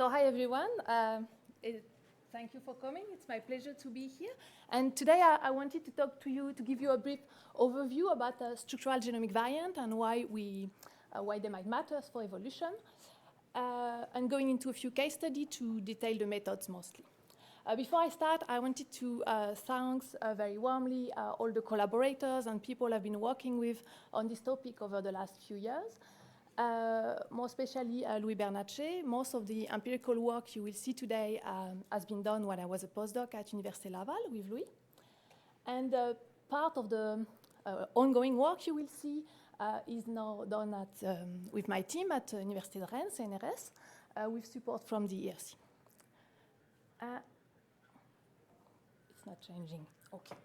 Hi everyone. Thank you for coming. It's my pleasure to be here. And today I wanted to talk to you to give you a brief overview about structural genomic variant and why they might matter for evolution, and going into a few case studies to detail the methods mostly. Before I start, I wanted to thank very warmly all the collaborators and people I've been working with on this topic over the last few years. More especially Louis Bernatchez. Most of the empirical work you will see today has been done when I was a postdoc at Université Laval with Louis. And part of the ongoing work you will see is now done with my team at Université de Rennes, CNRS, with support from the ERC. It's not changing. Okay.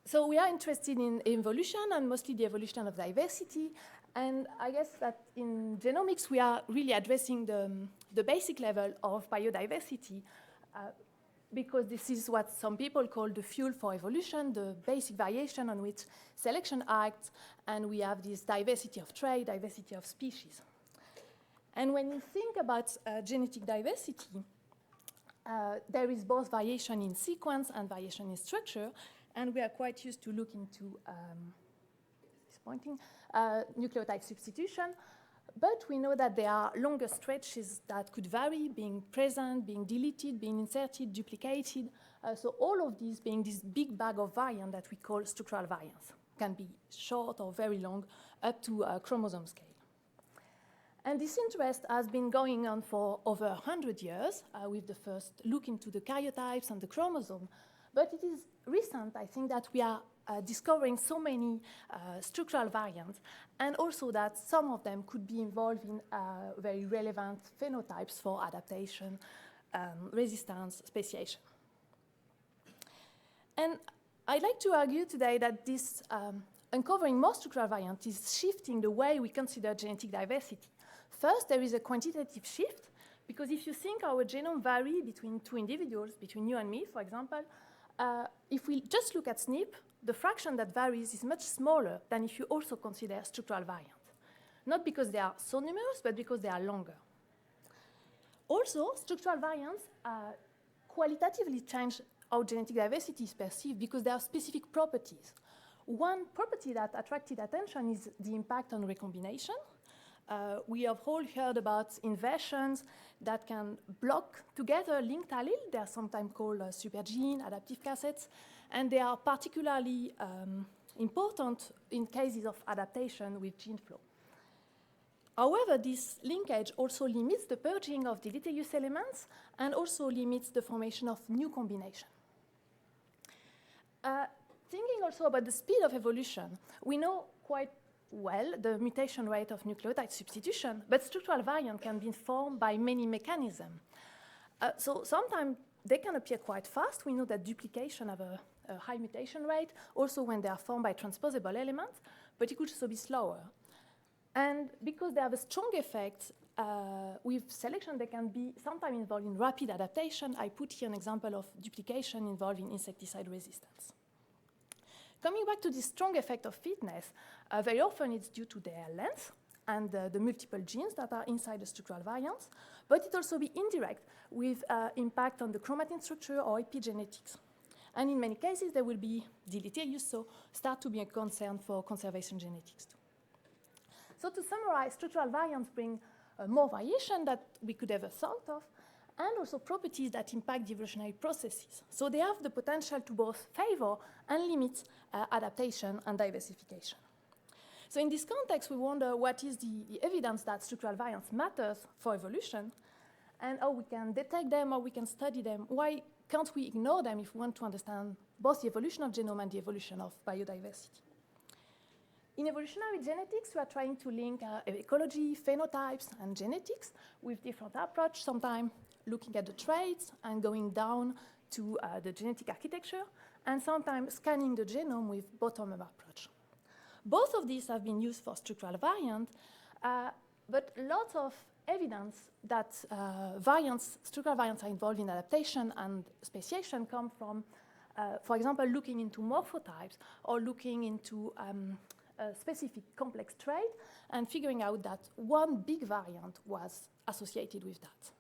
So we are interested in evolution and mostly the evolution of diversity. And I guess that in genomics, we are really addressing the basic level of biodiversity because this is what some people call the fuel for evolution, the basic variation on which selection acts, and we have this diversity of trait, diversity of species. And when you think about genetic diversity, there is both variation in sequence and variation in structure, and we are quite used to look into nucleotide substitution, but we know that there are longer stretches that could vary, being present, being deleted, being inserted, duplicated. So all of these being this big bag of variant that we call structural variants. Can be short or very long, up to chromosome scale. And this interest has been going on for over 100 years with the first look into the karyotypes and the chromosome. But it is recent, I think, that we are discovering so many structural variants, and also that some of them could be involved in very relevant phenotypes for adaptation, resistance, speciation. And I'd like to argue today that this uncovering more structural variants is shifting the way we consider genetic diversity. First, there is a quantitative shift, because if you think our genome vary between two individuals, between you and me, for example, if we just look at SNP, the fraction that varies is much smaller than if you also consider structural variants. Not because they are so numerous, but because they are longer. Also, structural variants qualitatively change how genetic diversity is perceived because they have specific properties. One property that attracted attention is the impact on recombination. We have all heard about inversions that can block together linked allele. They are sometimes called supergene, adaptive cassettes, and they are particularly important in cases of adaptation with gene flow. However, this linkage also limits the purging of deleterious elements and also limits the formation of new combinations. Thinking also about the speed of evolution, we know quite well the mutation rate of nucleotide substitution, but structural variant can be formed by many mechanisms. So sometimes they can appear quite fast. We know that duplication have a high mutation rate, also when they are formed by transposable elements, but it could also be slower. And because they have a strong effect, with selection, they can be sometimes involved in rapid adaptation. I put here an example of duplication involving insecticide resistance. Coming back to this strong effect of fitness, very often it's due to their length and the multiple genes that are inside the structural variants, but it also be indirect with impact on the chromatin structure or epigenetics. And in many cases, they will be deleterious, so start to be a concern for conservation genetics too. So to summarize, structural variants bring more variation that we could ever thought of, and also properties that impact the evolutionary processes. So they have the potential to both favor and limit adaptation and diversification. So in this context, we wonder what is the evidence that structural variants matters for evolution, and how we can detect them, how we can study them. Why can't we ignore them if we want to understand both the evolution of genome and the evolution of biodiversity? In evolutionary genetics, we are trying to link ecology, phenotypes, and genetics with different approaches, sometimes looking at the traits and going down to the genetic architecture, and sometimes scanning the genome with bottom-up approach. Both of these have been used for structural variant, but lots of evidence that structural variants are involved in adaptation and speciation come from, for example, looking into morphotypes or looking into a specific complex trait and figuring out that one big variant was associated with that.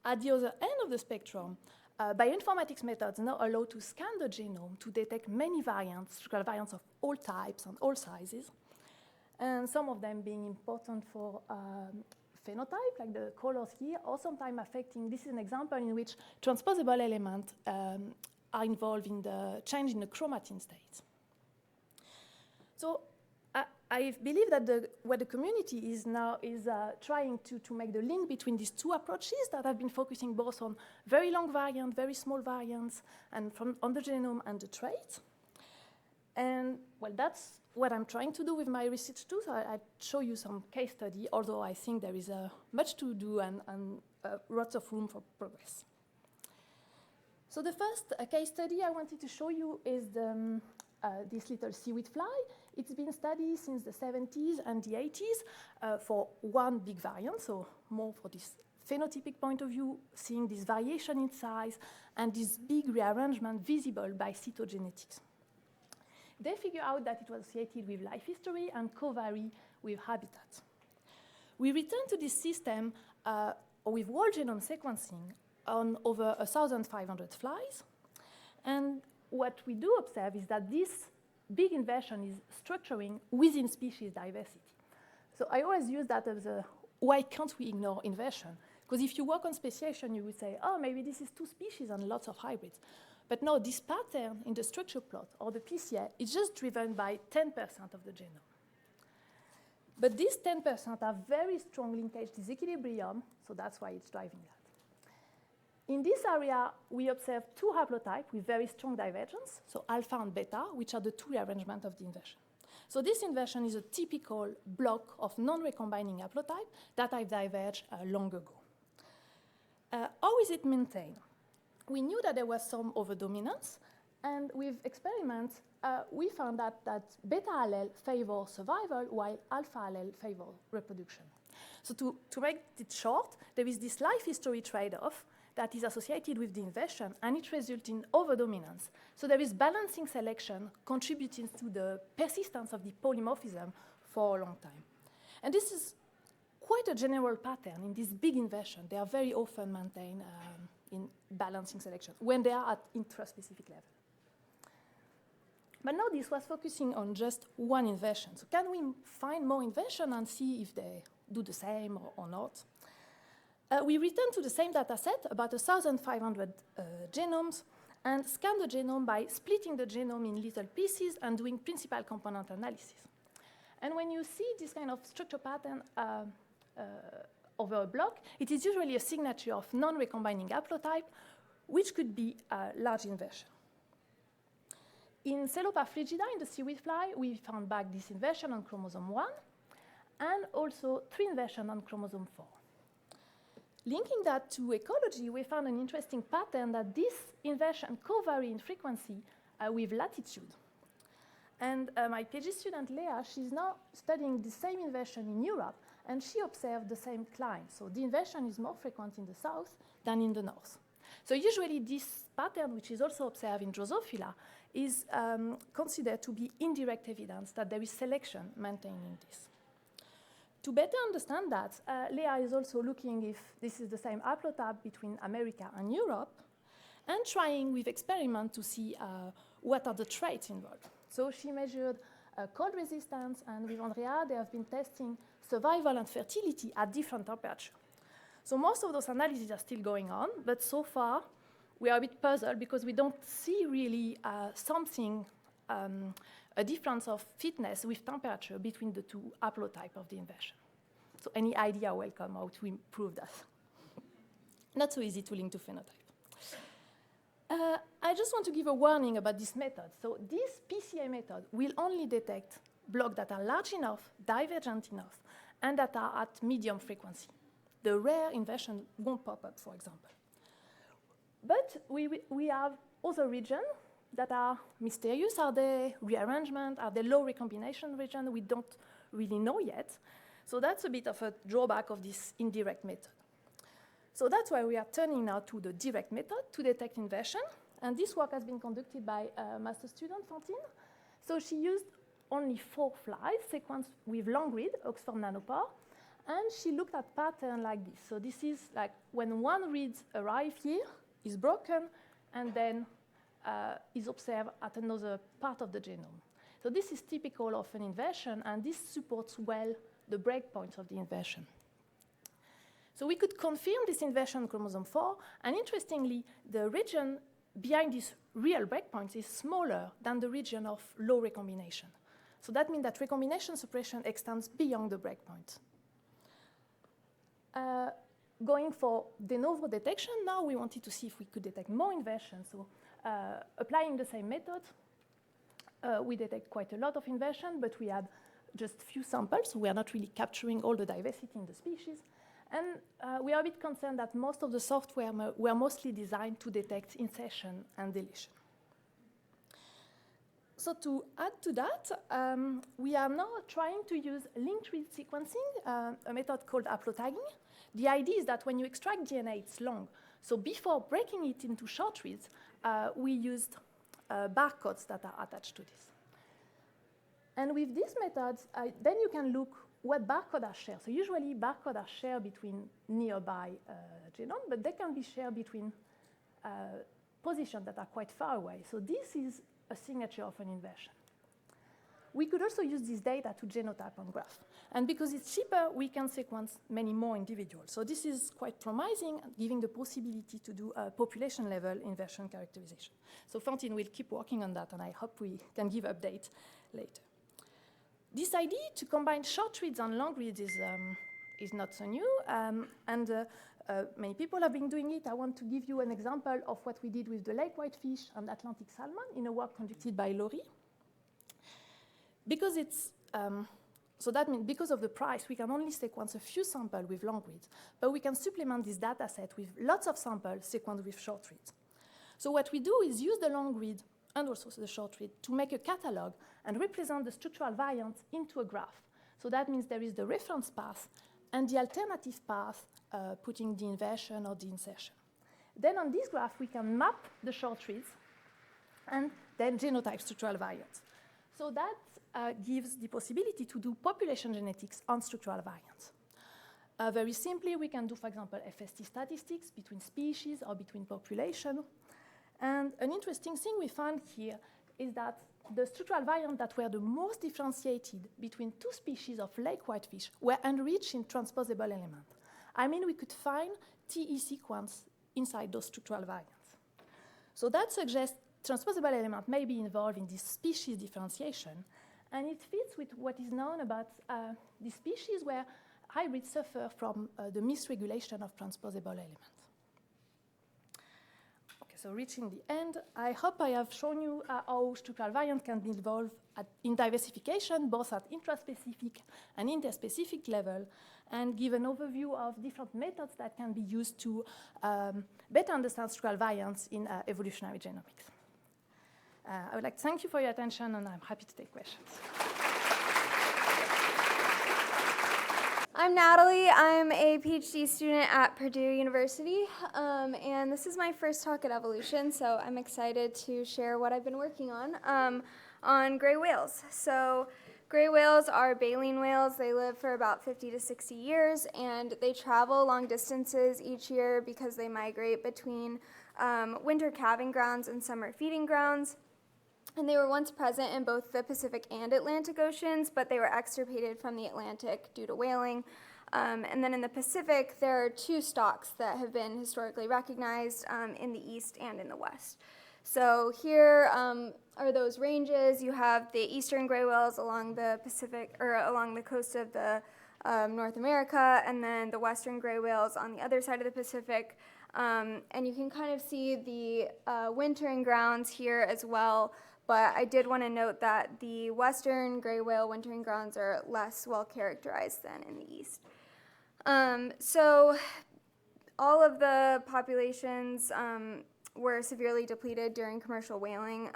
At the other end of the spectrum, bioinformatics methods now allow to scan the genome to detect many variants, structural variants of all types and all sizes, and some of them being important for phenotype, like the colors here, or sometimes affecting, this is an example in which transposable elements are involved in the change in the chromatin state. So I believe that what the community is now is trying to make the link between these two approaches that have been focusing both on very long variants, very small variants, and on the genome and the trait. And well, that's what I'm trying to do with my research too. So I'll show you some case study, although I think there is much to do and lots of room for progress. So the first case study I wanted to show you is this little seaweed fly. It's been studied since the 70s and the 80s for one big variant, so more for this phenotypic point of view, seeing this variation in size and this big rearrangement visible by cytogenetics. They figure out that it was associated with life history and co-vary with habitat. We return to this system with whole genome sequencing on over 1,500 flies. And what we do observe is that this big inversion is structuring within species diversity. So I always use that as a, why can't we ignore inversion? Because if you work on speciation, you would say, oh, maybe this is two species and lots of hybrids. But no, this pattern in the structure plot or the PCA is just driven by 10% of the genome. But these 10% have very strong linkage disequilibrium, so that's why it's driving that. In this area, we observe two haplotypes with very strong divergence, so alpha and beta, which are the two rearrangements of the inversion. So this inversion is a typical block of non-recombining haplotype that have diverged long ago. How is it maintained? We knew that there was some overdominance, and with experiments, we found that beta allele favors survival while alpha allele favors reproduction. So to make it short, there is this life history trade-off that is associated with the inversion, and it results in overdominance. So there is balancing selection contributing to the persistence of the polymorphism for a long time. And this is quite a general pattern in this big inversion. They are very often maintained in balancing selection when they are at intraspecific level. But now this was focusing on just one inversion. So can we find more inversion and see if they do the same or not? We return to the same data set, about 1,500 genomes, and scan the genome by splitting the genome in little pieces and doing principal component analysis. And when you see this kind of structure pattern over a block, it is usually a signature of non-recombining haplotype, which could be a large inversion. In Celopa frigida, in the seaweed fly, we found back this inversion on chromosome 1, and also 3 inversion on chromosome 4. Linking that to ecology, we found an interesting pattern that this inversion co-vary in frequency with latitude. And my PhD student, Leah, she's now studying the same inversion in Europe, and she observed the same climb. So the inversion is more frequent in the south than in the north. So usually this pattern, which is also observed in Drosophila, is considered to be indirect evidence that there is selection maintaining this. To better understand that, Leah is also looking if this is the same haplotype between America and Europe, and trying with experiment to see what are the traits involved. So she measured cold resistance, and with Andrea, they have been testing survival and fertility at different temperatures. So most of those analyses are still going on, but so far we are a bit puzzled because we don't see really a difference of fitness with temperature between the two haplotypes of the inversion. So any idea welcome how to improve that. Not so easy to link to phenotype. I just want to give a warning about this method. So this PCA method will only detect blocks that are large enough, divergent enough, and that are at medium frequency. The rare inversion won't pop up, for example. But we have other regions that are mysterious. Are they rearrangement? Are they low recombination region? We don't really know yet. So that's a bit of a drawback of this indirect method. So that's why we are turning now to the direct method to detect inversion. And this work has been conducted by master student Fantine. So she used only 4 flies sequenced with long read, Oxford nanopore, And she looked at pattern like this. So this is like when one reads arrive here, is broken, and then is observed at another part of the genome. So this is typical of an inversion, and this supports well the breakpoints of the inversion. So we could confirm this inversion on chromosome 4, and interestingly, the region behind these real breakpoints is smaller than the region of low recombination. So that means that recombination suppression extends beyond the breakpoint. Going for de novo detection, now we wanted to see if we could detect more inversions. So applying the same method, we detect quite a lot of inversion, but we had just few samples, so we are not really capturing all the diversity in the species. And we are a bit concerned that most of the software were mostly designed to detect insertion and deletion. So to add to that, we are now trying to use linked read sequencing, a method called haplotagging. The idea is that when you extract DNA, it's long. So before breaking it into short reads, we used barcodes that are attached to this. And with these methods, then you can look what barcodes are shared. So usually barcodes are shared between nearby genomes, but they can be shared between positions that are quite far away. So this is a signature of an inversion. We could also use this data to genotype on graph. And because it's cheaper, we can sequence many more individuals. So this is quite promising, giving the possibility to do a population-level inversion characterization. So Fantine will keep working on that, and I hope we can give update later. This idea to combine short reads and long reads is not so new, and many people have been doing it. I want to give you an example of what we did with the lake whitefish and Atlantic salmon in a work conducted by Laurie. Because it's, so that means because of the price, we can only sequence a few samples with long reads, but we can supplement this data set with lots of samples sequenced with short reads. So what we do is use the long read and also the short read to make a catalog and represent the structural variants into a graph. So that means there is the reference path and the alternative path, putting the inversion or the insertion. Then on this graph, we can map the short reads and then genotype structural variants. So that gives the possibility to do population genetics on structural variants. Very simply, we can do, for example, FST statistics between species or between population. And an interesting thing we found here is that the structural variants that were the most differentiated between two species of lake whitefish were enriched in transposable elements. I mean, we could find TE sequence inside those structural variants. So that suggests transposable element may be involved in this species differentiation, and it fits with what is known about the species where hybrids suffer from the misregulation of transposable elements. So reaching the end, I hope I have shown you how structural variants can be involved in diversification, both at intraspecific and interspecific level, and give an overview of different methods that can be used to better understand structural variants in evolutionary genomics. I would like to thank you for your attention, and I'm happy to take questions. I'm Natalie. I'm a PhD student at Purdue University, and this is my first talk at Evolution, so I'm excited to share what I've been working on gray whales. So gray whales are baleen whales. They live for about 50 to 60 years, and they travel long distances each year because they migrate between winter calving grounds and summer feeding grounds. And they were once present in both the Pacific and Atlantic Oceans, but they were extirpated from the Atlantic due to whaling. And then in the Pacific, there are two stocks that have been historically recognized in the east and in the west. So here are those ranges. You have the eastern gray whales along the Pacific, or along the coast of the North America, and then the western gray whales on the other side of the Pacific. And you can kind of see the wintering grounds here as well. But I did want to note that the western gray whale wintering grounds are less well characterized than in the east. So all of the populations were severely depleted during commercial whaling,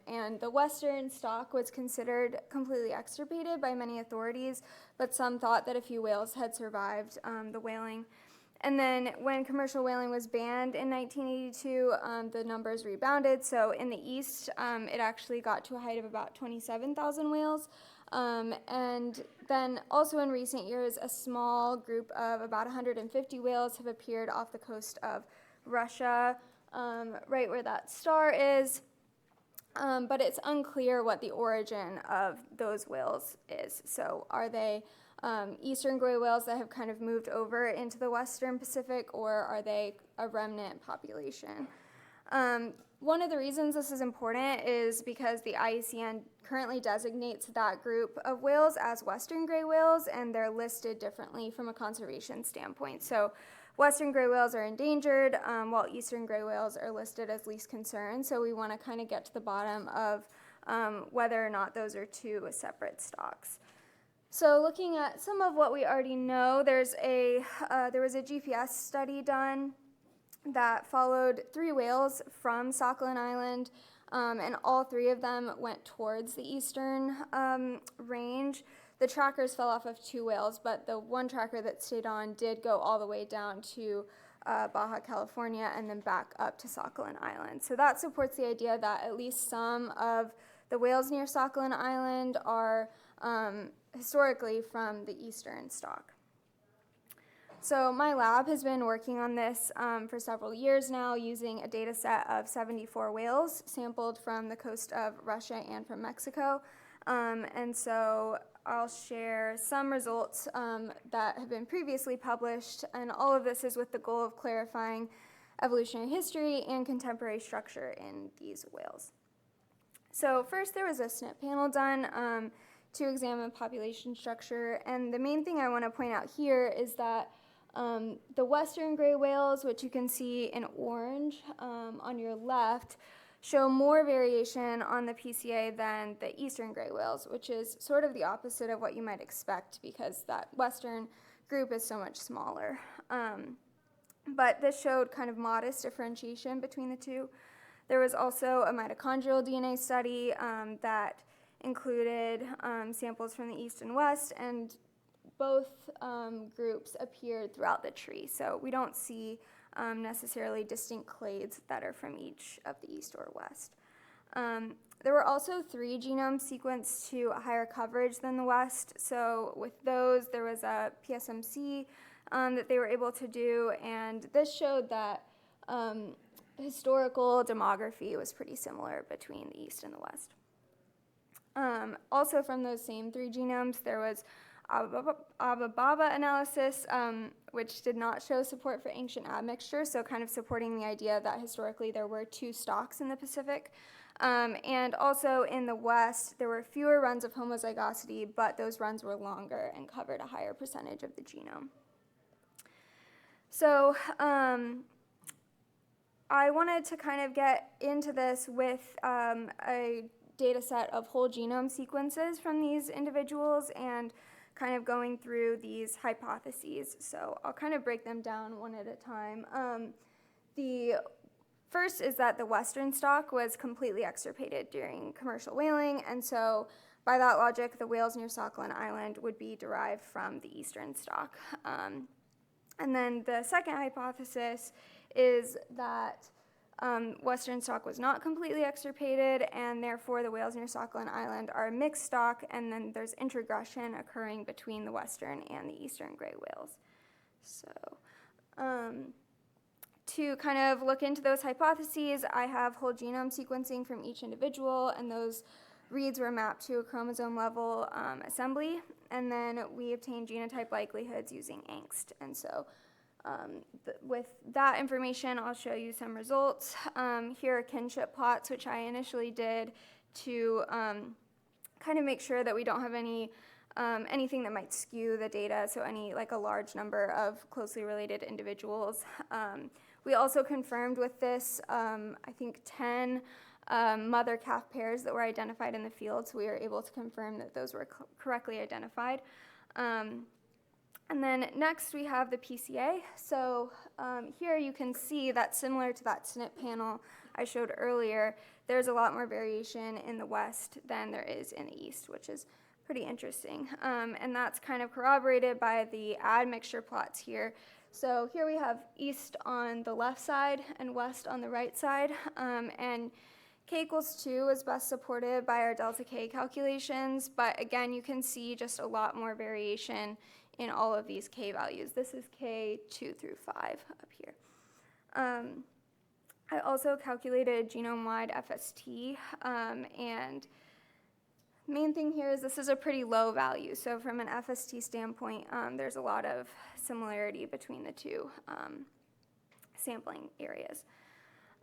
and the western stock was considered completely extirpated by many authorities, but some thought that a few whales had survived the whaling. And then when commercial whaling was banned in 1982, the numbers rebounded. So in the east, it actually got to a height of about 27,000 whales. And then also in recent years, a small group of about 150 whales have appeared off the coast of Russia, right where that star is. But it's unclear what the origin of those whales is. So are they eastern gray whales that have kind of moved over into the western Pacific, or are they a remnant population? One of the reasons this is important is because the IUCN currently designates that group of whales as western gray whales, and they're listed differently from a conservation standpoint. So western gray whales are endangered, while eastern gray whales are listed as least concern. So we want to kind of get to the bottom of whether or not those are two separate stocks. So looking at some of what we already know, there was a GPS study done that followed 3 whales from Sakhalin Island, and all 3 of them went towards the eastern range. The trackers fell off of 2 whales, but the one tracker that stayed on did go all the way down to Baja California and then back up to Sakhalin Island. So that supports the idea that at least some of the whales near Sakhalin Island are historically from the eastern stock. So my lab has been working on this for several years now, using a data set of 74 whales sampled from the coast of Russia and from Mexico. And so I'll share some results that have been previously published, and all of this is with the goal of clarifying evolutionary history and contemporary structure in these whales. So first there was a SNP panel done to examine population structure, and the main thing I want to point out here is that the western gray whales, which you can see in orange on your left, show more variation on the PCA than the eastern gray whales, which is sort of the opposite of what you might expect because that western group is so much smaller. But this showed kind of modest differentiation between the two. There was also a mitochondrial DNA study that included samples from the east and west, and both groups appeared throughout the tree. So we don't see necessarily distinct clades that are from each of the east or west. There were also 3 genomes sequenced to a higher coverage than the west. So with those, there was a PSMC that they were able to do, and this showed that historical demography was pretty similar between the east and the west. Also from those same 3 genomes, there was Abba-Baba analysis, which did not show support for ancient admixture, so kind of supporting the idea that historically there were 2 stocks in the Pacific. And also in the West, there were fewer runs of homozygosity, but those runs were longer and covered a higher percentage of the genome. So I wanted to kind of get into this with a data set of whole genome sequences from these individuals and kind of going through these hypotheses. So I'll kind of break them down one at a time. The first is that the western stock was completely extirpated during commercial whaling, and so by that logic, the whales near Sakhalin Island would be derived from the eastern stock. And then the second hypothesis is that western stock was not completely extirpated, and therefore the whales near Sakhalin Island are a mixed stock, and then there's introgression occurring between the western and the eastern gray whales. So to kind of look into those hypotheses, I have whole genome sequencing from each individual, and those reads were mapped to a chromosome level assembly, and then we obtained genotype likelihoods using angst. And so with that information, I'll show you some results. Here are kinship plots, which I initially did to kind of make sure that we don't have any anything that might skew the data, so like a large number of closely related individuals. We also confirmed with this, I think 10 mother-calf pairs that were identified in the field, so we were able to confirm that those were correctly identified. And then next we have the PCA. So here you can see that similar to that SNP panel I showed earlier, there's a lot more variation in the west than there is in the east, which is pretty interesting. And that's kind of corroborated by the admixture plots here. So here we have east on the left side and west on the right side. And K equals 2 is best supported by our delta K calculations, but again, you can see just a lot more variation in all of these K values. This is K 2 through 5 up here. I also calculated genome-wide FST, and main thing here is this is a pretty low value. So from an FST standpoint, there's a lot of similarity between the two sampling areas.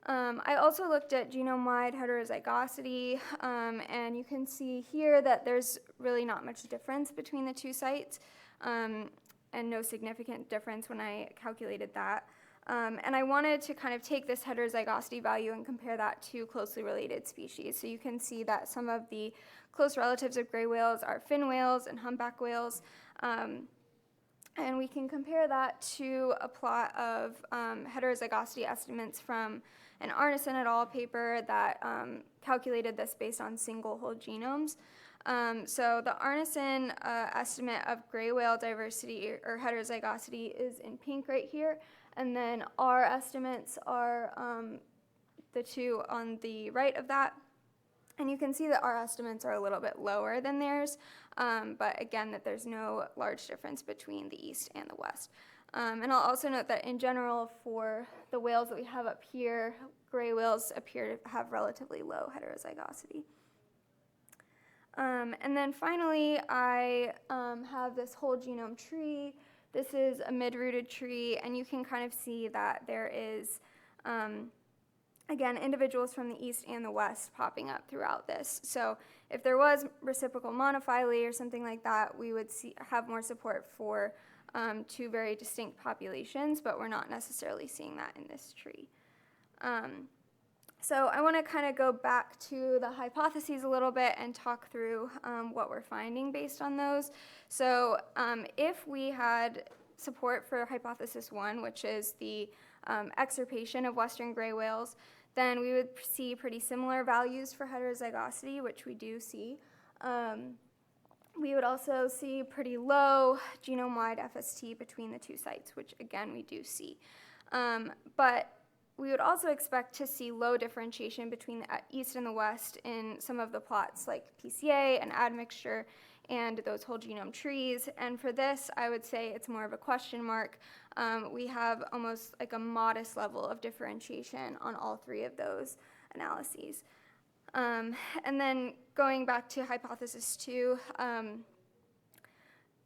I also looked at genome-wide heterozygosity, and you can see here that there's really not much difference between the two sites, and no significant difference when I calculated that. And I wanted to kind of take this heterozygosity value and compare that to closely related species. So you can see that some of the close relatives of gray whales are fin whales and humpback whales. And we can compare that to a plot of heterozygosity estimates from an Arneson et al. Paper that calculated this based on single whole genomes. So the Arneson estimate of gray whale diversity or heterozygosity is in pink right here, and then our estimates are the two on the right of that. And you can see that our estimates are a little bit lower than theirs, but again, that there's no large difference between the east and the west. And I'll also note that in general, for the whales that we have up here, gray whales appear to have relatively low heterozygosity. And then finally, I have this whole genome tree. This is a mid-rooted tree, and you can kind of see that there is, again, individuals from the east and the west popping up throughout this. So if there was reciprocal monophyly or something like that, we would have more support for two very distinct populations, but we're not necessarily seeing that in this tree. So I want to kind of go back to the hypotheses a little bit and talk through what we're finding based on those. So if we had support for hypothesis 1, which is the extirpation of western gray whales, then we would see pretty similar values for heterozygosity, which we do see. We would also see pretty low genome-wide FST between the two sites, which again we do see. But we would also expect to see low differentiation between the east and the west in some of the plots like PCA and admixture and those whole genome trees. And for this, I would say it's more of a question mark. We have almost like a modest level of differentiation on all three of those analyses. And then going back to hypothesis 2,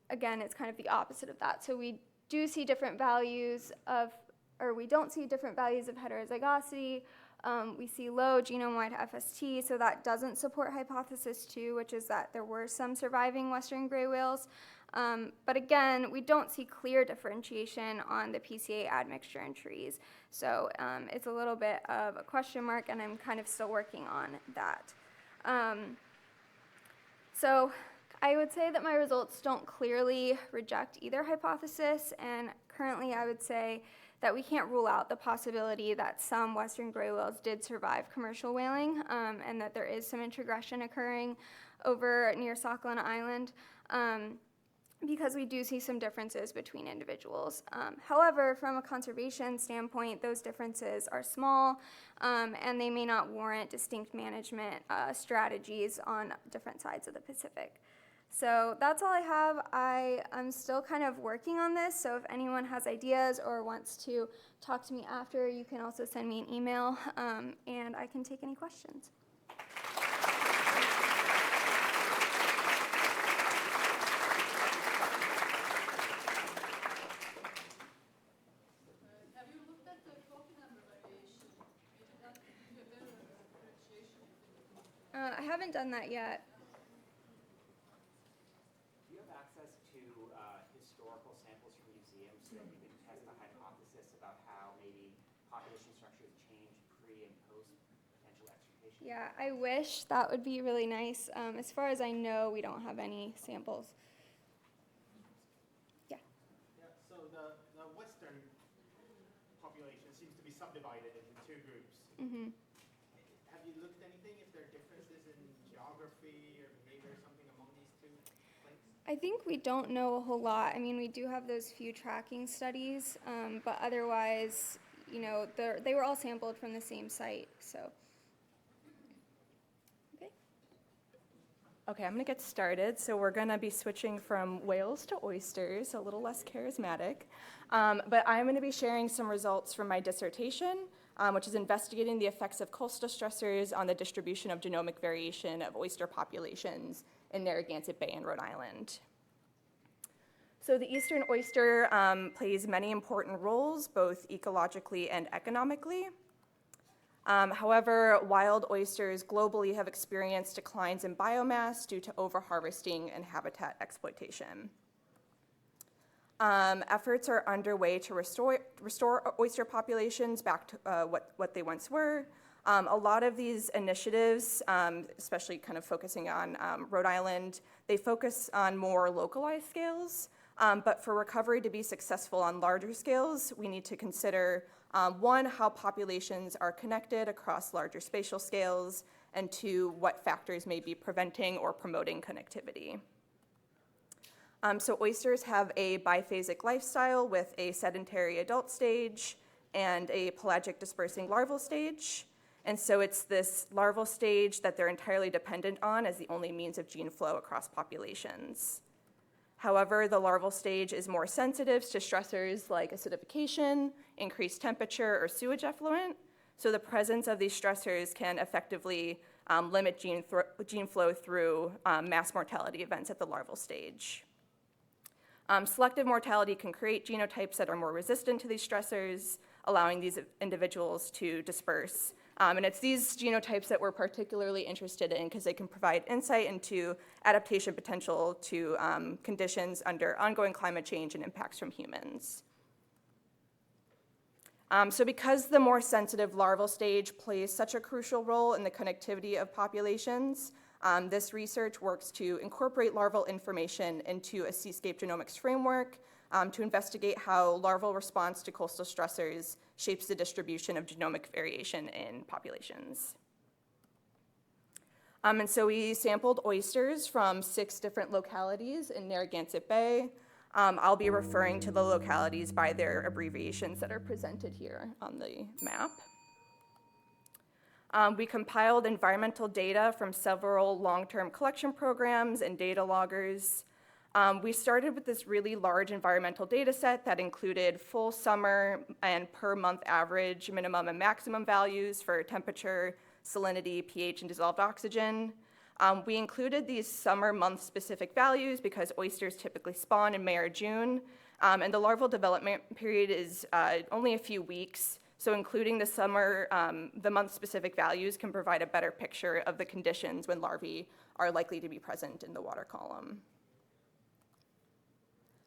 again, it's kind of the opposite of that. So we do see different values of, or we don't see different values of heterozygosity. We see low genome-wide FST, so that doesn't support hypothesis 2, which is that there were some surviving western gray whales. But again, we don't see clear differentiation on the PCA admixture in trees. So it's a little bit of a question mark, and I'm kind of still working on that. So I would say that my results don't clearly reject either hypothesis, and currently I would say that we can't rule out the possibility that some western gray whales did survive commercial whaling, and that there is some introgression occurring over near Sakhalin Island, because we do see some differences between individuals. However, from a conservation standpoint, those differences are small, and they may not warrant distinct management strategies on different sides of the Pacific. So that's all I have. I'm still kind of working on this, so if anyone has ideas or wants to talk to me after, you can also send me an email, and I can take any questions. Have you looked at the copy number variation? Maybe that could give you a better differentiation. I haven't done that yet. Historical samples from museums so that you can test a hypothesis about how maybe population structures change pre and post potential extirpation? Yeah, I wish. That would be really nice. As far as I know, we don't have any samples. Yeah. Yeah, so the western population seems to be subdivided into two groups. Mm-hmm. Have you looked at anything, if there are differences in geography or behavior or something among these two plates? I think we don't know a whole lot. I mean, we do have those few tracking studies, but otherwise, you know, they were all sampled from the same site, so. Okay, I'm going to get started. So we're going to be switching from whales to oysters, so a little less charismatic. But I'm going to be sharing some results from my dissertation, which is investigating the effects of coastal stressors on the distribution of genomic variation of oyster populations in Narragansett Bay and Rhode Island. So the eastern oyster plays many important roles, both ecologically and economically. However, wild oysters globally have experienced declines in biomass due to overharvesting and habitat exploitation. Efforts are underway to restore oyster populations back to what they once were. A lot of these initiatives, especially kind of focusing on Rhode Island, they focus on more localized scales. But for recovery to be successful on larger scales, we need to consider, one, how populations are connected across larger spatial scales, and two, what factors may be preventing or promoting connectivity. So oysters have a biphasic lifestyle with a sedentary adult stage and a pelagic dispersing larval stage. And so it's this larval stage that they're entirely dependent on as the only means of gene flow across populations. However, the larval stage is more sensitive to stressors like acidification, increased temperature, or sewage effluent. So the presence of these stressors can effectively limit gene flow through mass mortality events at the larval stage. Selective mortality can create genotypes that are more resistant to these stressors, allowing these individuals to disperse. And it's these genotypes that we're particularly interested in because they can provide insight into adaptation potential to conditions under ongoing climate change and impacts from humans. So because the more sensitive larval stage plays such a crucial role in the connectivity of populations, this research works to incorporate larval information into a seascape genomics framework to investigate how larval response to coastal stressors shapes the distribution of genomic variation in populations. And so we sampled oysters from 6 different localities in Narragansett Bay. I'll be referring to the localities by their abbreviations that are presented here on the map. We compiled environmental data from several long-term collection programs and data loggers. We started with this really large environmental data set that included full summer and per month average minimum and maximum values for temperature, salinity, pH, and dissolved oxygen. We included these summer month specific values because oysters typically spawn in May or June, and the larval development period is only a few weeks. So including the summer, the month-specific values can provide a better picture of the conditions when larvae are likely to be present in the water column.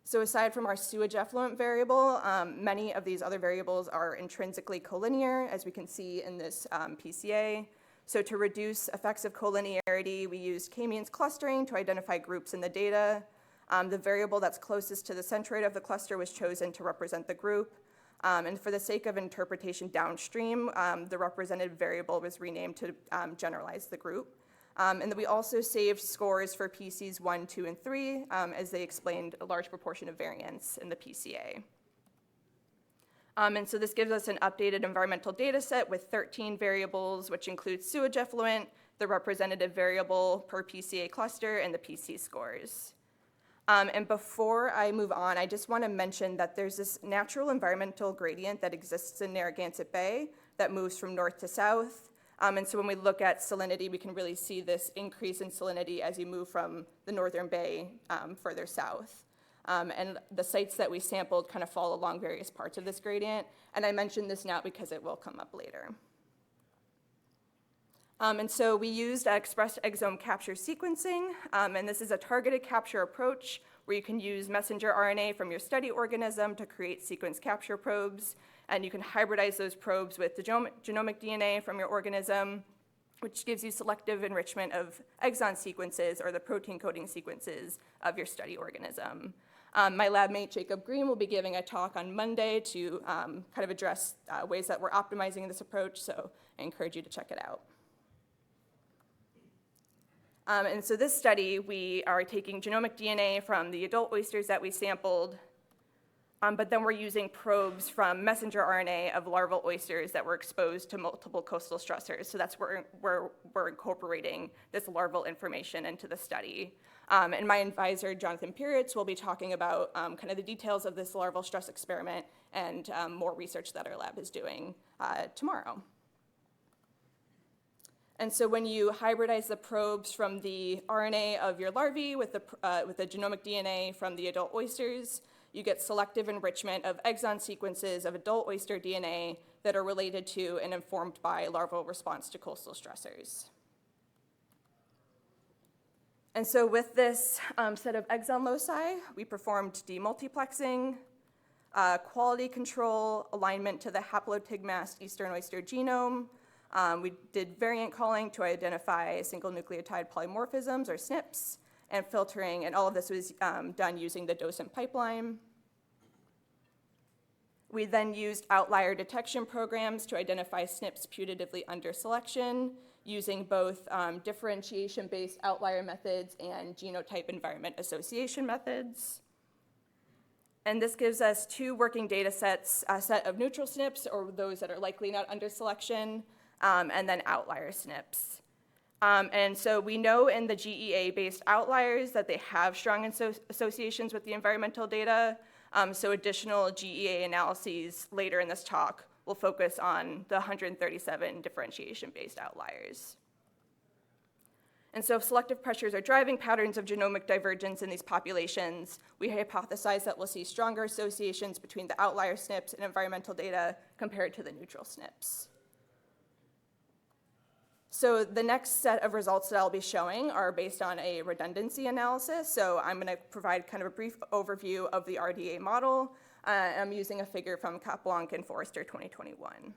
So aside from our sewage effluent variable, many of these other variables are intrinsically collinear, as we can see in this PCA. So to reduce effects of collinearity, we used k-means clustering to identify groups in the data. The variable that's closest to the centroid of the cluster was chosen to represent the group. And for the sake of interpretation downstream, the represented variable was renamed to generalize the group. And then we also saved scores for PCs 1, 2, and 3, as they explained a large proportion of variance in the PCA. And so this gives us an updated environmental data set with 13 variables, which includes sewage effluent, the representative variable per PCA cluster, and the PC scores. And before I move on, I just want to mention that there's this natural environmental gradient that exists in Narragansett Bay that moves from north to south. And so when we look at salinity, we can really see this increase in salinity as you move from the northern bay further south. And the sites that we sampled kind of fall along various parts of this gradient. And I mention this now because it will come up later. And so we used expressed exome capture sequencing, and this is a targeted capture approach where you can use messenger RNA from your study organism to create sequence capture probes, and you can hybridize those probes with the genomic DNA from your organism, which gives you selective enrichment of exon sequences or the protein coding sequences of your study organism. My lab mate, Jacob Green, will be giving a talk on Monday to kind of address ways that we're optimizing this approach, so I encourage you to check it out. And so this study, we are taking genomic DNA from the adult oysters that we sampled, But then we're using probes from messenger RNA of larval oysters that were exposed to multiple coastal stressors. So that's where we're incorporating this larval information into the study. And my advisor, Jonathan Piritz, will be talking about kind of the details of this larval stress experiment and more research that our lab is doing tomorrow. And so when you hybridize the probes from the RNA of your larvae with the genomic DNA from the adult oysters, you get selective enrichment of exon sequences of adult oyster DNA that are related to and informed by larval response to coastal stressors. And so with this set of exon loci, we performed demultiplexing, quality control, alignment to the haplotigmast eastern oyster genome. We did variant calling to identify single nucleotide polymorphisms, or SNPs, and filtering, and all of this was done using the docent pipeline. We then used outlier detection programs to identify SNPs putatively under selection, using both differentiation-based outlier methods and genotype environment association methods. And this gives us two working data sets, a set of neutral SNPs, or those that are likely not under selection, and then outlier SNPs. And so we know in the GEA-based outliers that they have strong associations with the environmental data, so additional GEA analyses later in this talk will focus on the 137 differentiation-based outliers. And so if selective pressures are driving patterns of genomic divergence in these populations, we hypothesize that we'll see stronger associations between the outlier SNPs and environmental data compared to the neutral SNPs. So the next set of results that I'll be showing are based on a redundancy analysis. So I'm going to provide kind of a brief overview of the RDA model. I'm using a figure from Capblanc and Forrester 2021.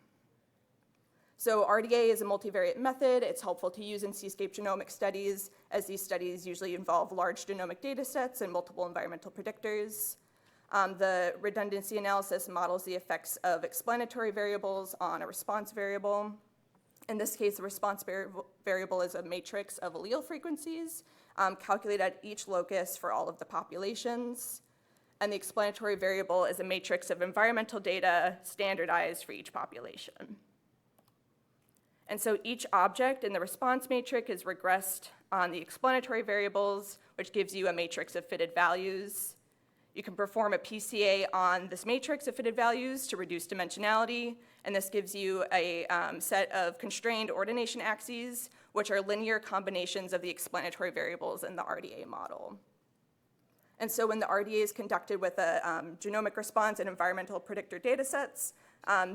So RDA is a multivariate method. It's helpful to use in seascape genomic studies, as these studies usually involve large genomic data sets and multiple environmental predictors. The redundancy analysis models the effects of explanatory variables on a response variable. In this case, the response variable is a matrix of allele frequencies calculated at each locus for all of the populations. And the explanatory variable is a matrix of environmental data standardized for each population. And so each object in the response matrix is regressed on the explanatory variables, which gives you a matrix of fitted values. You can perform a PCA on this matrix of fitted values to reduce dimensionality, and this gives you a set of constrained ordination axes, which are linear combinations of the explanatory variables in the RDA model. And so when the RDA is conducted with a genomic response and environmental predictor data sets,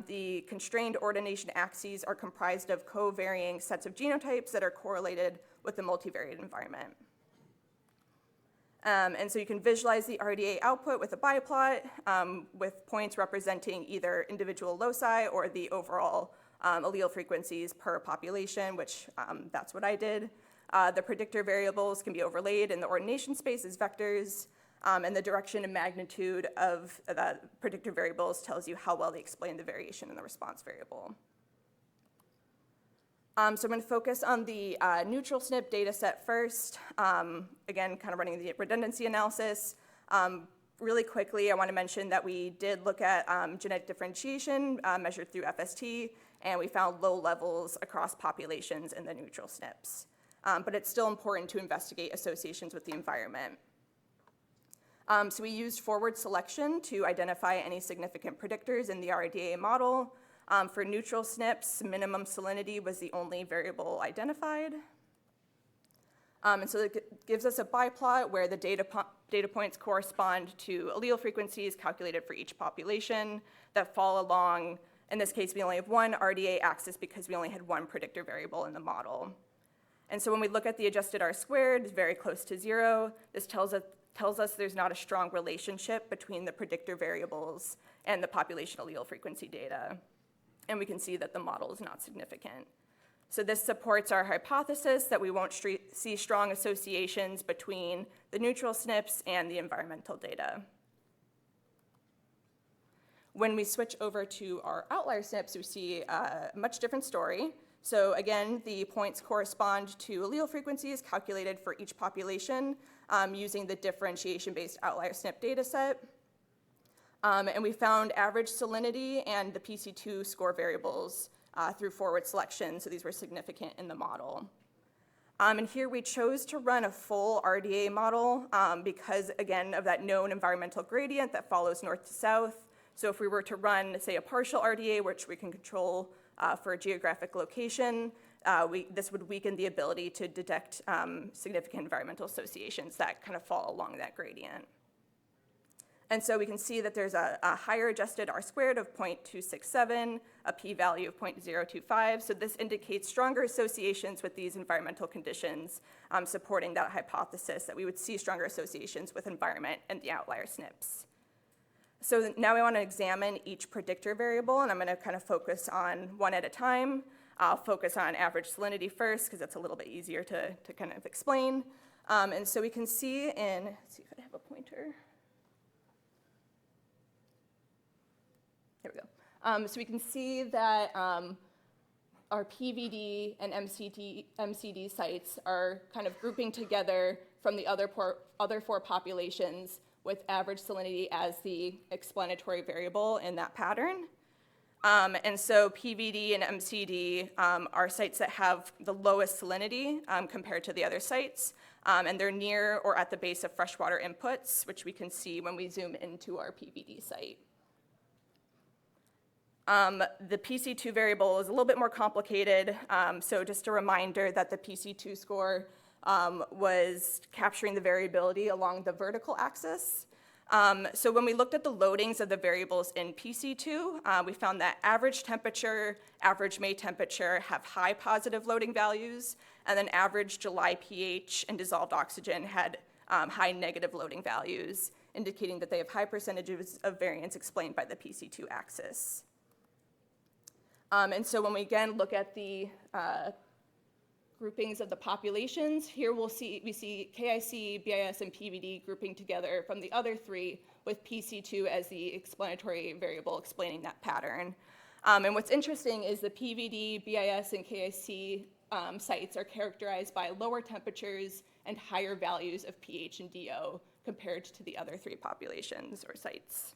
the constrained ordination axes are comprised of co-varying sets of genotypes that are correlated with the multivariate environment. And so you can visualize the RDA output with a biplot with points representing either individual loci or the overall allele frequencies per population, which that's what I did. The predictor variables can be overlaid in the ordination space as vectors, and the direction and magnitude of the predictor variables tells you how well they explain the variation in the response variable. So I'm going to focus on the neutral SNP data set first. Again, kind of running the redundancy analysis. Really quickly, I want to mention that we did look at genetic differentiation measured through FST, and we found low levels across populations in the neutral SNPs. But it's still important to investigate associations with the environment. So we used forward selection to identify any significant predictors in the RDA model. For neutral SNPs, minimum salinity was the only variable identified. And so it gives us a biplot where the data points correspond to allele frequencies calculated for each population that fall along. In this case, we only have one RDA axis because we only had one predictor variable in the model. And so when we look at the adjusted R-squared, it's very close to 0. This tells us there's not a strong relationship between the predictor variables and the population allele frequency data. And we can see that the model is not significant. So this supports our hypothesis that we won't see strong associations between the neutral SNPs and the environmental data. When we switch over to our outlier SNPs, we see a much different story. So again, the points correspond to allele frequencies calculated for each population using the differentiation-based outlier SNP data set. And we found average salinity and the PC2 score variables through forward selection, so these were significant in the model. And here we chose to run a full RDA model because, again, of that known environmental gradient that follows north to south. So if we were to run, say, a partial RDA, which we can control for a geographic location, this would weaken the ability to detect significant environmental associations that kind of fall along that gradient. And so we can see that there's a higher adjusted R-squared of 0.267, a p-value of 0.025. So this indicates stronger associations with these environmental conditions, supporting that hypothesis that we would see stronger associations with environment and the outlier SNPs. So now we want to examine each predictor variable, and I'm going to kind of focus on one at a time. I'll focus on average salinity first, because that's a little bit easier to kind of explain. And so we can see in, let's see if I have a pointer. There we go. So we can see that our PVD and MCD sites are kind of grouping together from the other four populations with average salinity as the explanatory variable in that pattern. And so PVD and MCD are sites that have the lowest salinity compared to the other sites, and they're near or at the base of freshwater inputs, which we can see when we zoom into our PVD site. The PC2 variable is a little bit more complicated, so just a reminder that the PC2 score was capturing the variability along the vertical axis. So when we looked at the loadings of the variables in PC2, we found that average temperature, average May temperature have high positive loading values, and then average July pH and dissolved oxygen had high negative loading values, indicating that they have high percentages of variance explained by the PC2 axis. And so when we again look at the groupings of the populations, here we see KIC, BIS, and PVD grouping together from the other three, with PC2 as the explanatory variable explaining that pattern. And what's interesting is the PVD, BIS, and KIC sites are characterized by lower temperatures and higher values of pH and DO compared to the other three populations or sites.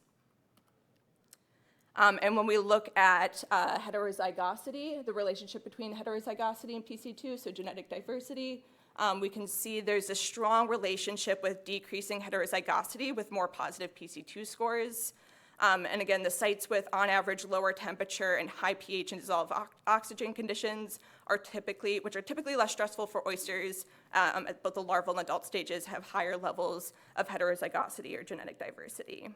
And when we look at heterozygosity, the relationship between heterozygosity and PC2, so genetic diversity, we can see there's a strong relationship with decreasing heterozygosity with more positive PC2 scores. And again, the sites with, on average, lower temperature and high pH and dissolved oxygen conditions which are typically less stressful for oysters at both the larval and adult stages, have higher levels of heterozygosity or genetic diversity.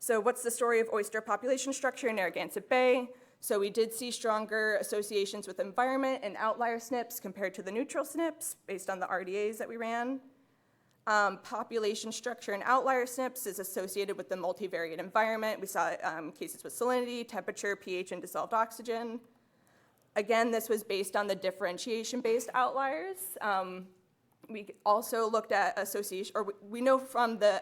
So what's the story of oyster population structure in Narragansett Bay? So we did see stronger associations with environment and outlier SNPs compared to the neutral SNPs based on the RDAs that we ran. Population structure and outlier SNPs is associated with the multivariate environment. We saw cases with salinity, temperature, pH, and dissolved oxygen. Again, this was based on the differentiation-based outliers. We also looked at association, or we know from the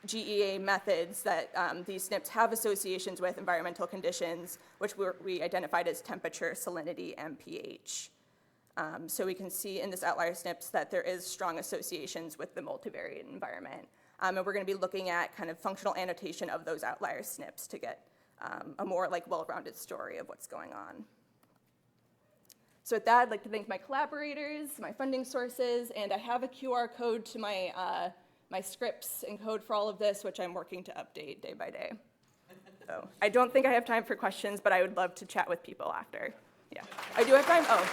GEA methods that these SNPs have associations with environmental conditions, which we identified as temperature, salinity, and pH. So we can see in this outlier SNPs that there is strong associations with the multivariate environment. And we're going to be looking at kind of functional annotation of those outlier SNPs to get a more well-rounded story of what's going on. So with that, I'd like to thank my collaborators, my funding sources, and I have a QR code to my scripts and code for all of this, which I'm working to update day by day. So I don't think I have time for questions, but I would love to chat with people after. Yeah, I do have time. Oh.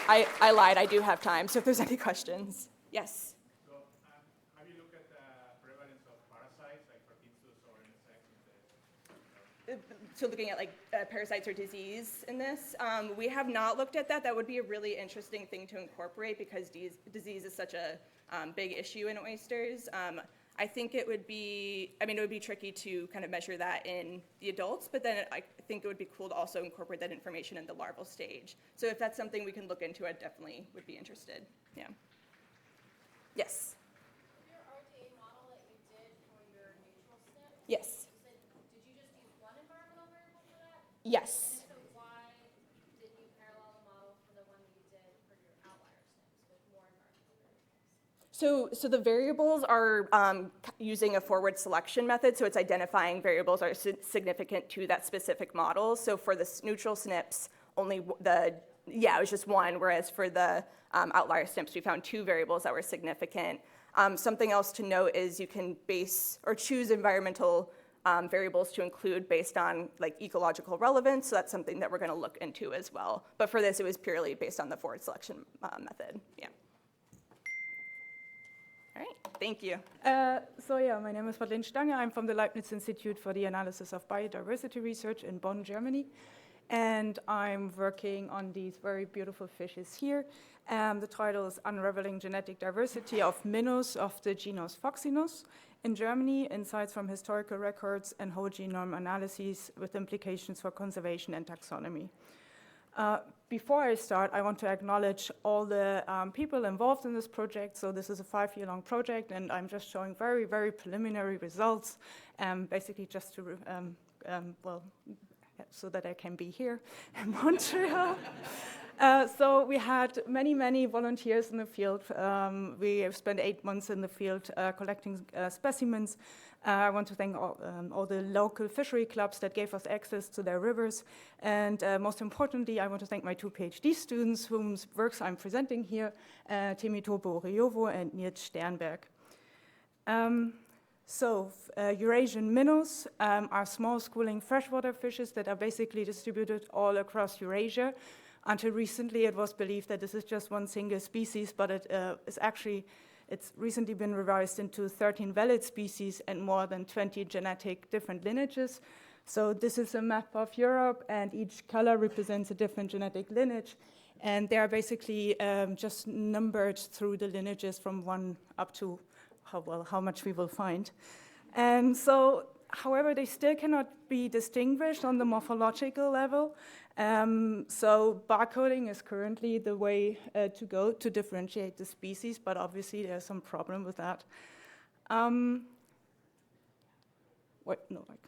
I lied, I do have time, so if there's any questions. Yes? So have you looked at the prevalence of parasites, like Parkinson's or insects? So looking at parasites or disease in this, we have not looked at that. That would be a really interesting thing to incorporate because disease is such a big issue in oysters. I think it would be tricky to kind of measure that in the adults, but then I think it would be cool to also incorporate that information in the larval stage. So if that's something we can look into, I definitely would be interested. Yeah. Yes? Your RTA model that you did for your neutral SNP, Yes. you said, did you just use one environmental variable for that? Yes. And if so, why didn't you parallel the model for the one that you did for your outlier SNPs with more environmental variables? So the variables are using a forward selection method, so it's identifying variables are significant to that specific model. So for the neutral SNPs, it was just one, whereas for the outlier SNPs, we found 2 variables that were significant. Something else to note is you can base or choose environmental variables to include based on like ecological relevance, so that's something that we're going to look into as well. But for this, it was purely based on the forward selection method. Yeah. All right, thank you. My name is Madlen Stange. I'm from the Leibniz Institute for the Analysis of Biodiversity Research in Bonn, Germany. And I'm working on these very beautiful fishes here. The title is Unraveling Genetic Diversity of Minnows of the genus Foxinus in Germany, insights from historical records and whole genome analyses with implications for conservation and taxonomy. Before I start, I want to acknowledge all the people involved in this project. So this is a 5-year-long project, and I'm just showing very, very preliminary results, basically just to, so that I can be here in Montreal. So we had many, many volunteers in the field. We have spent 8 months in the field collecting specimens. I want to thank all the local fishery clubs that gave us access to their rivers. And most importantly, I want to thank my 2 PhD students whose works I'm presenting here, Temitope Oriovo and Nils Sternberg. Eurasian minnows are small schooling freshwater fishes that are basically distributed all across Eurasia. Until recently, it was believed that this is just one single species, but it's recently been revised into 13 valid species and more than 20 genetic different lineages. So this is a map of Europe, and each color represents a different genetic lineage. And they are basically just numbered through the lineages from 1 up to how much we will find. And so, however, they still cannot be distinguished on the morphological level. So barcoding is currently the way to go to differentiate the species, but obviously there's some problem with that. I can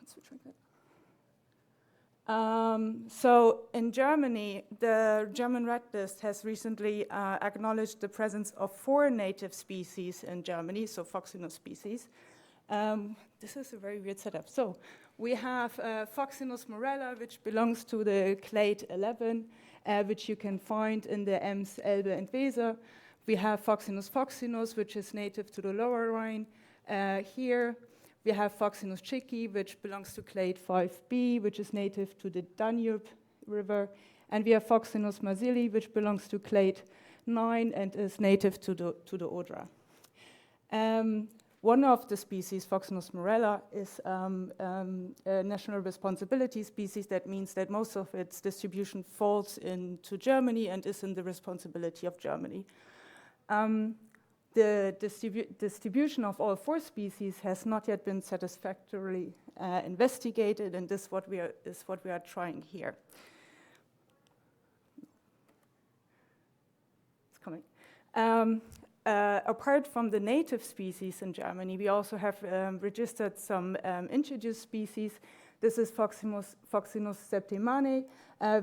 switch like that. So in Germany, the German Red List has recently acknowledged the presence of 4 native species in Germany, so Foxinus species. This is a very weird setup. So we have Foxinus morella, which belongs to the clade 11, which you can find in the Ems, Elbe, and Weser. We have Foxinus foxinus, which is native to the Lower Rhine. Here we have Foxinus chicki, which belongs to clade 5b, which is native to the Danube River. And we have Foxinus marsili, which belongs to clade 9 and is native to the Odra. One of the species, Foxinus morella, is a national responsibility species. That means that most of its distribution falls into Germany and is in the responsibility of Germany. The distribution of all 4 species has not yet been satisfactorily investigated, and this is what we are trying here. It's coming. Apart from the native species in Germany, we also have registered some introduced species. This is Foxinus septimane,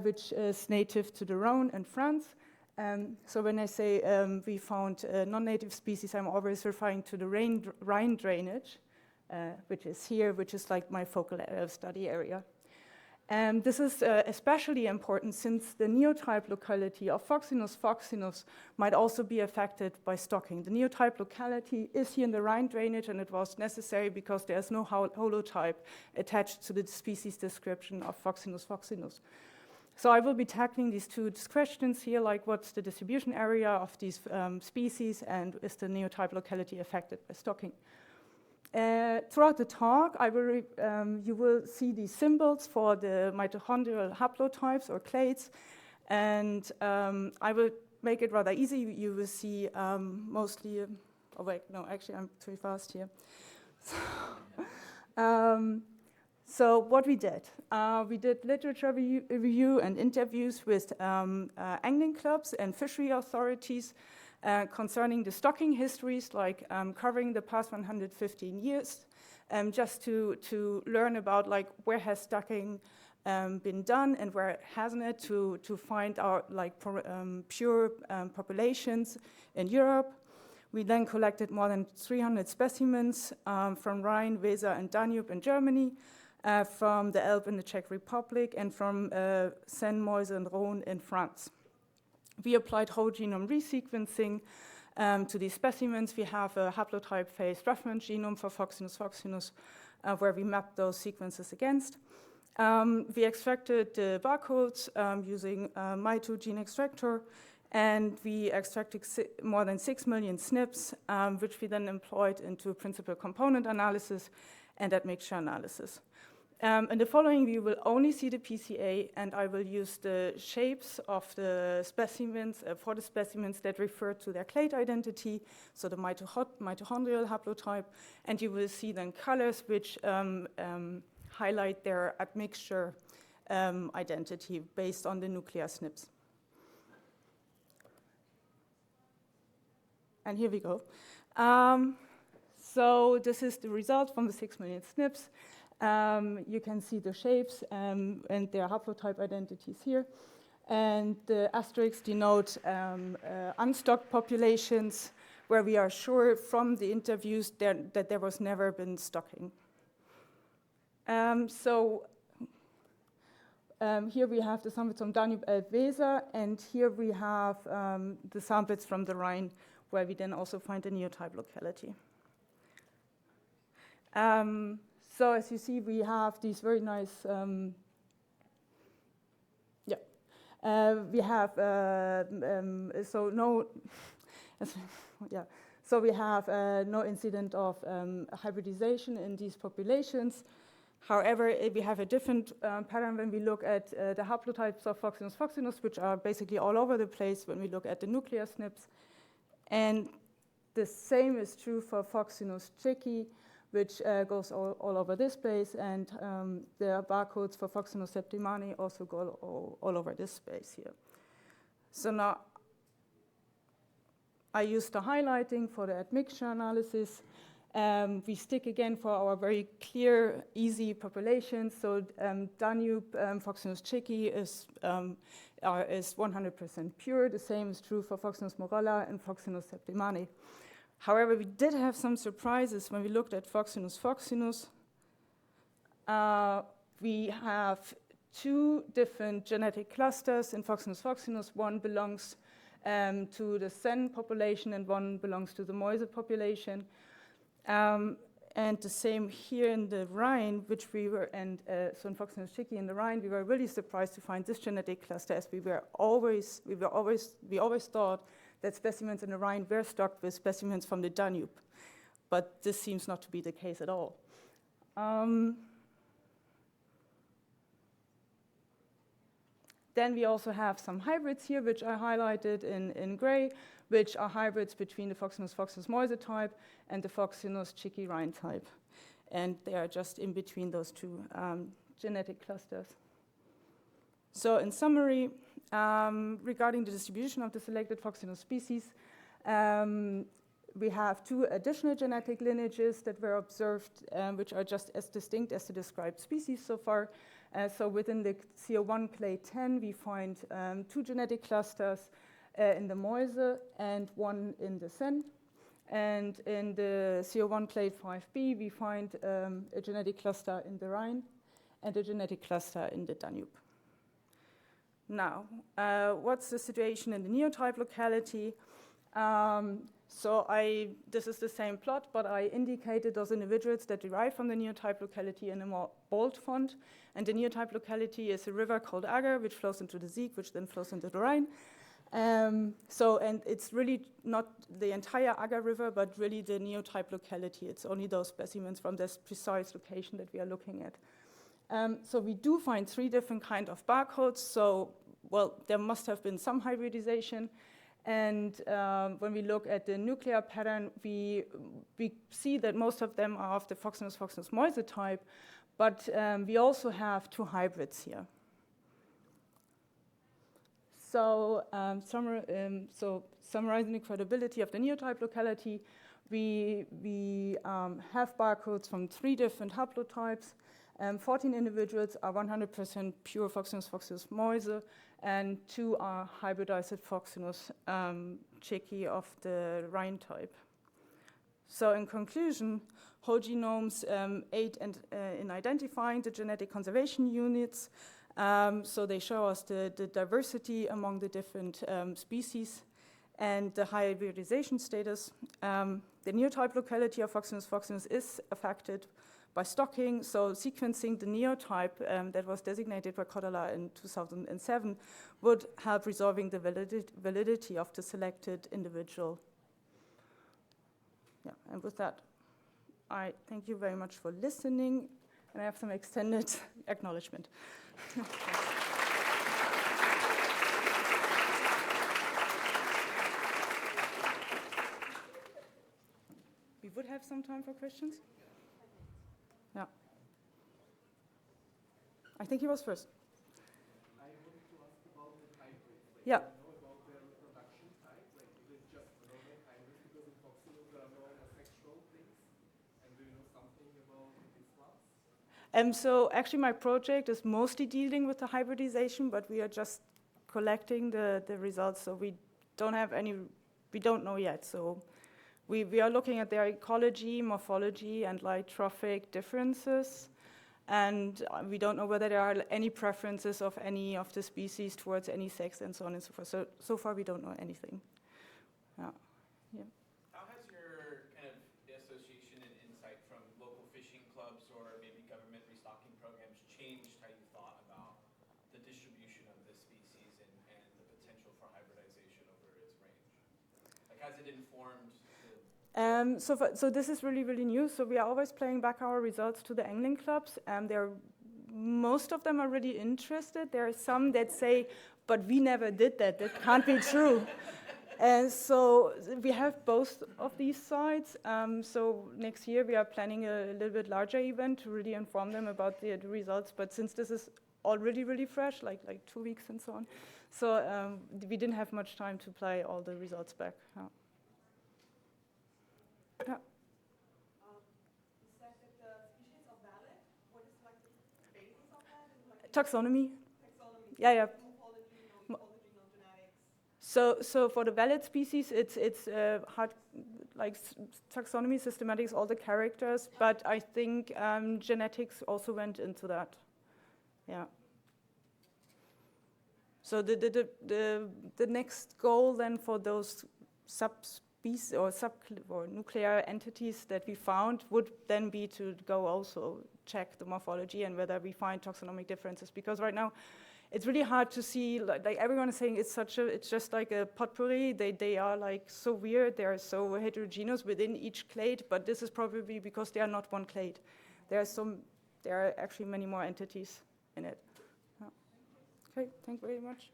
which is native to the Rhone in France. So when I say we found non-native species, I'm always referring to the Rhine drainage, which is here, which is like my focal study area. And this is especially important since the neotype locality of Foxinus foxinus might also be affected by stocking. The neotype locality is here in the Rhine drainage, and it was necessary because there's no holotype attached to the species description of Foxinus foxinus. So I will be tackling these 2 questions here, like what's the distribution area of these species, and is the neotype locality affected by stocking? Throughout the talk, you will see these symbols for the mitochondrial haplotypes or clades, and I will make it rather easy. You will see mostly, actually I'm too fast here. So what we did literature review and interviews with angling clubs and fishery authorities concerning the stocking histories, like covering the past 115 years, just to learn about like where has stocking been done and where hasn't it, to find out like pure populations in Europe. We then collected more than 300 specimens from Rhine, Weser, and Danube in Germany, from the Elbe in the Czech Republic, and from Seine, Meuse, and Rhône in France. We applied whole genome resequencing to these specimens. We have a haplotype-phased reference genome for Foxinus foxinus, where we mapped those sequences against. We extracted the barcodes using My2 gene extractor, and we extracted more than 6 million SNPs, which we then employed into principal component analysis and admixture analysis. In the following, we will only see the PCA, and I will use the shapes of the specimens for the specimens that refer to their clade identity, so the mitochondrial haplotype, and you will see then colors which highlight their admixture identity based on the nuclear SNPs. And here we go. So this is the result from the 6 million SNPs. You can see the shapes and their haplotype identities here. And the asterisks denote unstocked populations where we are sure from the interviews that there was never been stocking. Here we have the samples from Danube, Elbe, Weser, and here we have the samples from the Rhine, where we then also find the neotype locality. So as you see, we have these very nice, we have, so no, so we have no incident of hybridization in these populations. However, we have a different pattern when we look at the haplotypes of Foxinus foxinus, which are basically all over the place when we look at the nuclear SNPs. And the same is true for Foxinus zycki, which goes all over this space, and the barcodes for Foxinus septimani also go all over this space here. So now I use the highlighting for the admixture analysis. We stick again for our very clear, easy populations. So Danube Foxinus zycki is 100% pure. The same is true for Foxinus morella and Foxinus septimani. However, we did have some surprises when we looked at Foxinus foxinus. We have two different genetic clusters in Foxinus foxinus. One belongs to the Seine population and one belongs to the Meuse population. And the same here in the Rhine, which we were, and so in Foxinus zycki in the Rhine, we were really surprised to find this genetic cluster, as we always thought that specimens in the Rhine were stocked with specimens from the Danube, but this seems not to be the case at all. Then we also have some hybrids here, which I highlighted in gray, which are hybrids between the Foxinus foxinus Meuse type and the Foxinus zycki Rhine type. And they are just in between those two genetic clusters. So in summary, regarding the distribution of the selected Foxinus species, we have two additional genetic lineages that were observed, which are just as distinct as the described species so far. So within the CO1 clade 10, we find two genetic clusters in the Meuse and one in the Seine. And in the CO1 clade 5b, we find a genetic cluster in the Rhine and a genetic cluster in the Danube. Now, what's the situation in the neotype locality? This is the same plot, but I indicated those individuals that derive from the neotype locality in a more bold font. And the neotype locality is a river called Agger, which flows into the Zyck, which then flows into the Rhine. And it's really not the entire Agger River, but really the neotype locality. It's only those specimens from this precise location that we are looking at. So we do find three different kinds of barcodes. So, well, there must have been some hybridization. And when we look at the nuclear pattern, we see that most of them are of the Foxinus foxinus Meuse type, but we also have two hybrids here. So, summarizing the credibility of the neotype locality, we have barcodes from three different haplotypes. 14 individuals are 100% pure Foxinus foxinus Meuse, and 2 are hybridized Foxinus zycki of the Rhine type. So in conclusion, whole genomes aid in identifying the genetic conservation units. So they show us the diversity among the different species and the high hybridization status. The neotype locality of Foxinus foxinus is affected by stocking, so sequencing the neotype that was designated by Kodala in 2007 would help resolving the validity of the selected individual. Yeah, and with that, I thank you very much for listening, and I have some extended acknowledgement. We would have some time for questions. Yeah. I think he was first. I wanted to ask about the hybrid. Yeah. Do you know about their reproduction type? Like, is it just normal hybrid? Because in foxinus there are no asexual things. And do you know something about these ones? So actually my project is mostly dealing with the hybridization, but we are just collecting the results, so we don't know yet. So we are looking at their ecology, morphology, and like trophic differences. And we don't know whether there are any preferences of any of the species towards any sex and so on and so forth. So far we don't know anything. Yeah. How has your kind of association and insight from local fishing clubs or maybe government restocking programs changed how you thought about the distribution of this species and the potential for hybridization over its range? Like, has it informed So this is really, really new. So we are always playing back our results to the angling clubs. Most of them are really interested. There are some that say, but we never did that. That can't be true. And so we have both of these sides. So next year we are planning a little bit larger event to really inform them about the results. But since this is already really fresh, like 2 weeks and so on, so we didn't have much time to play all the results back. Yeah. You said that the species are valid. What is like the basis of that? Is it like Taxonomy. taxonomy? Yeah. Morphology, no ecology, no genetics. So for the valid species, it's hard, like taxonomy, systematics, all the characters. But I think genetics also went into that. Yeah. So the next goal then for those subspecies or nuclear entities that we found would then be to go also check the morphology and whether we find taxonomic differences, because right now it's really hard to see, like everyone is saying it's just like a potpourri. They are like so weird, they are so heterogeneous within each clade, but this is probably because they are not one clade. There are actually many more entities in it. Yeah. Okay, thank you very much.